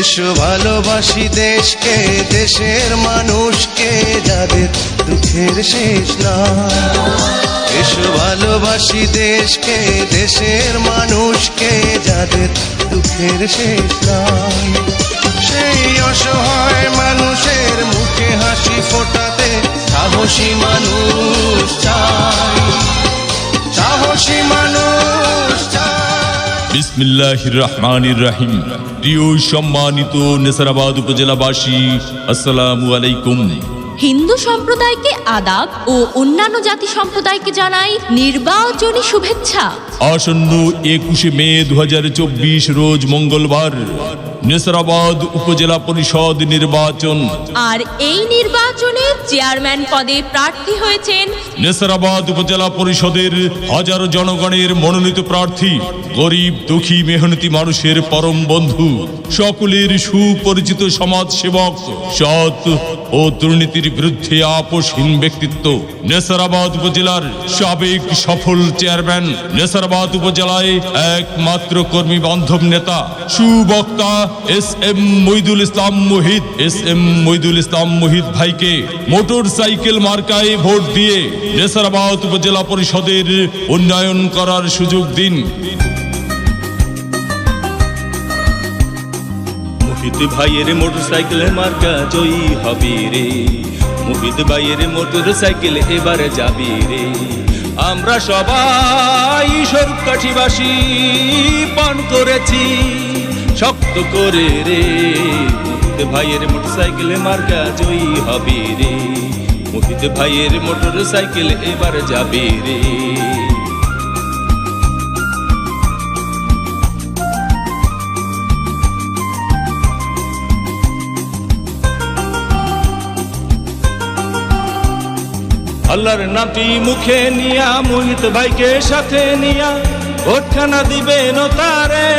এসো ভালোবাসি দেশকে, দেশের মানুষকে, যাদের দুঃখের শেষ নাই। এসো ভালোবাসি দেশকে, দেশের মানুষকে, যাদের দুঃখের শেষ নাই। সেই অসহায় মানুষের মুখে হাসি ফোটাতে সাহসী মানুষ চাই, সাহসী মানুষ চাই। বিসমিল্লাহির রহমানির রহিম। প্রিয় সম্মানিত নেসারাবাদ উপজেলাবাসী, আসসালামু আলাইকুম। হিন্দু সম্প্রদায়কে আদাব ও অন্যান্য জাতি সম্প্রদায়কে জানাই নির্বাচনী শুভেচ্ছা। আসন্ন 21শে মে 2024 রোজ মঙ্গলবার নেসারাবাদ উপজেলা পরিষদ নির্বাচন। আর এই নির্বাচনে চেয়ারম্যান পদে প্রার্থী হয়েছেন নেসারাবাদ উপজেলা পরিষদের হাজারো জনগণের মনোনীত প্রার্থী, গরিব দুঃখী মেহনতি মানুষের পরম বন্ধু, সকলের সুপরিচিত সমাজ সেবক, সৎ ও দুর্নীতির বিরুদ্ধে আপোষহীন ব্যক্তিত্ব, নেসারাবাদ উপজেলার সাবেক সফল চেয়ারম্যান, নেসারাবাদ উপজেলায় একমাত্র কর্মী বান্ধব নেতা, সুবক্তা এস.এম. মইদুল ইসলাম মুহিত। এস.এম. মইদুল ইসলাম মুহিত ভাইকে মোটর সাইকেল মার্কায় ভোট দিয়ে নেসারাবাদ উপজেলা পরিষদের উন্নয়ন করার সুযোগ দিন। মুহিত ভাইয়ের মোটর সাইকেল মার্কা জয়ী হবে রে, মুহিত ভাইয়ের মোটর সাইকেল এবারে যাবে রে। আমরা সবাই সরকাঠিবাসী পান করেছি শক্ত করে রে, মুহিত ভাইয়ের মোটর সাইকেল মার্কা জয়ী হবে রে, মুহিত ভাইয়ের মোটর সাইকেল এবার যাবে রে। আল্লাহর নামটি মুখে নিয়া, মুহিত ভাইকে সাথে নিয়া ভোটখানা দিবেন তারে।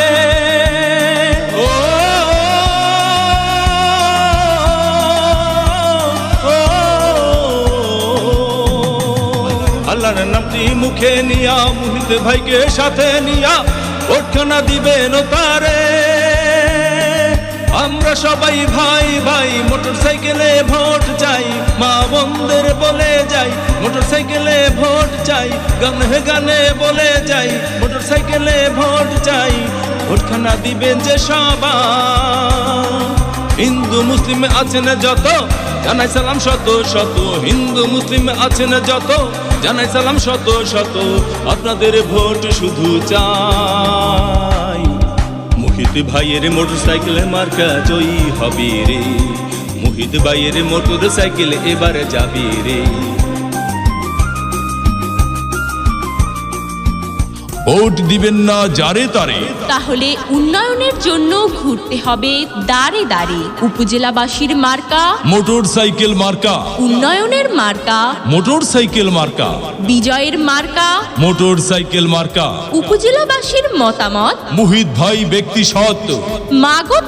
ও আল্লাহর নামটি মুখে নিয়া, মুহিত ভাইকে সাথে নিয়া ভোটখানা দিবেন তারে। আমরা সবাই ভাই ভাই মোটর সাইকেলে ভোট চাই, মা বোনদের বলে যাই মোটর সাইকেলে ভোট চাই, গানে গানে বলে যাই মোটর সাইকেলে ভোট চাই। ভোটখানা দিবেন যে সবাই, হিন্দু মুসলিম আছেন যত জানাই সালাম শত শত, হিন্দু মুসলিম আছেন যত জানাই সালাম শত শত, আপনাদের ভোট শুধু চাই। মুহিত ভাইয়ের মোটর সাইকেল মার্কা জয়ী হবে রে, মুহিত ভাইয়ের মোটর সাইকেল এবারে যাবে রে। ভোট দিবেন না যারে তারে, তাহলে উন্নয়নের জন্য ঘুরতে হবে দাঁড়ে দাঁড়ে। উপজেলাবাসীর মার্কা মোটর সাইকেল মার্কা, উন্নয়নের মার্কা মোটর সাইকেল মার্কা, বিজয়ের মার্কা মোটর সাইকেল মার্কা। উপজেলাবাসীর মতামত মুহিত ভাই ব্যক্তি সৎ, মাগো